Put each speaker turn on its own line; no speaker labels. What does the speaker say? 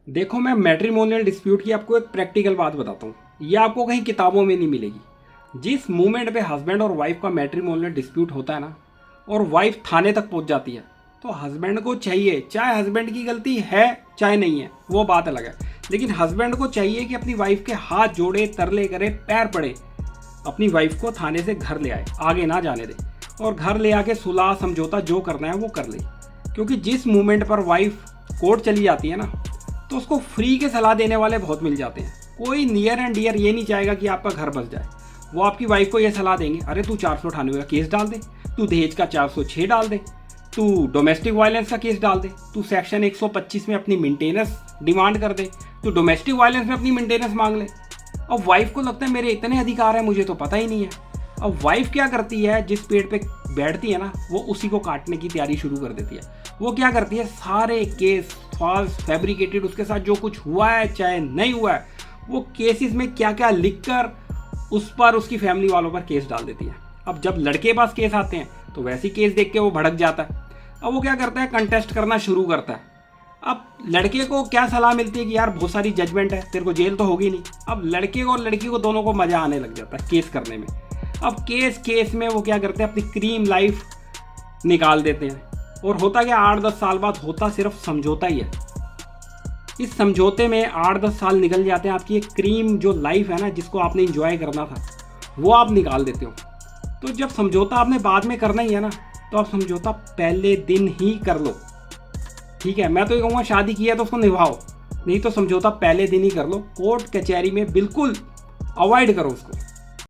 देखो, मैं matrimonial dispute की आपको एक प्रैक्टिकल बात बताता हूँ। ये आपको कहीं किताबों में नहीं मिलेगी। जिस मोमेंट पे हस्बैंड और वाइफ का मैट्रिमोनियल डिस्प्यूट होता है ना, और वाइफ थाने तक पहुँच जाती है, तो हस्बैंड को चाहिए, चाहे हस्बैंड की गलती है चाहे नहीं है, वो बात अलग है, लेकिन हस्बैंड को चाहिए कि अपनी वाइफ के हाथ जोड़े, तरले करे, पैर पड़े, अपनी वाइफ को थाने से घर ले आए, आगे ना जाने दे, और घर ले आके सुलह समझौता जो करना है वो कर ले। क्योंकि जिस मोमेंट पर वाइफ कोर्ट चली जाती है ना, तो उसको फ्री के सलाह देने वाले बहुत मिल जाते हैं। कोई नियर एंड डियर ये नहीं चाहेगा कि आपका घर बस जाए। वो आपकी वाइफ को ये सलाह देंगे, अरे तू 498 का केस डाल दे, तू दहेज का 406 डाल दे, तू डोमेस्टिक वायलेंस का केस डाल दे, तू सेक्शन 125 में अपनी मेंटेनेंस डिमांड कर दे, तू डोमेस्टिक वायलेंस में अपनी मेंटेनेंस मांग ले। अब वाइफ को लगता है मेरे इतने अधिकार हैं, मुझे तो पता ही नहीं है। अब वाइफ क्या करती है, जिस पेड़ पे बैठती है ना, वो उसी को काटने की तैयारी शुरू कर देती है। वो क्या करती है, सारे केस फॉल्स फैब्रिकेटेड, उसके साथ जो कुछ हुआ है चाहे नहीं हुआ है, वो केसेस में क्या क्या लिखकर उस पर, उसकी फैमिली वालों पर केस डाल देती है। अब जब लड़के के पास केस आते हैं तो वैसी केस देख के वो भड़क जाता है। अब वो क्या करता है, कंटेस्ट करना शुरू करता है। अब लड़के को क्या सलाह मिलती है कि यार बहुत सारी जजमेंट है, तेरे को जेल तो होगी नहीं। अब लड़के को और लड़की को दोनों को मजा आने लग जाता है केस करने में। अब केस में वो क्या करते हैं, अपनी क्रीम लाइफ निकाल देते हैं। और होता क्या, 8-10 साल बाद होता सिर्फ समझौता ही है। इस समझौते में 8-10 साल निकल जाते हैं, आपकी एक क्रीम जो लाइफ है ना, जिसको आपने इंजॉय करना था, वो आप निकाल देते हो। तो जब समझौता आपने बाद में करना ही है ना, तो आप समझौता पहले दिन ही कर लो। ठीक है, मैं तो ये कहूँगा शादी की है तो उसको निभाओ, नहीं तो समझौता पहले दिन ही कर लो। कोर्ट कचहरी में बिल्कुल अवॉइड करो उसको।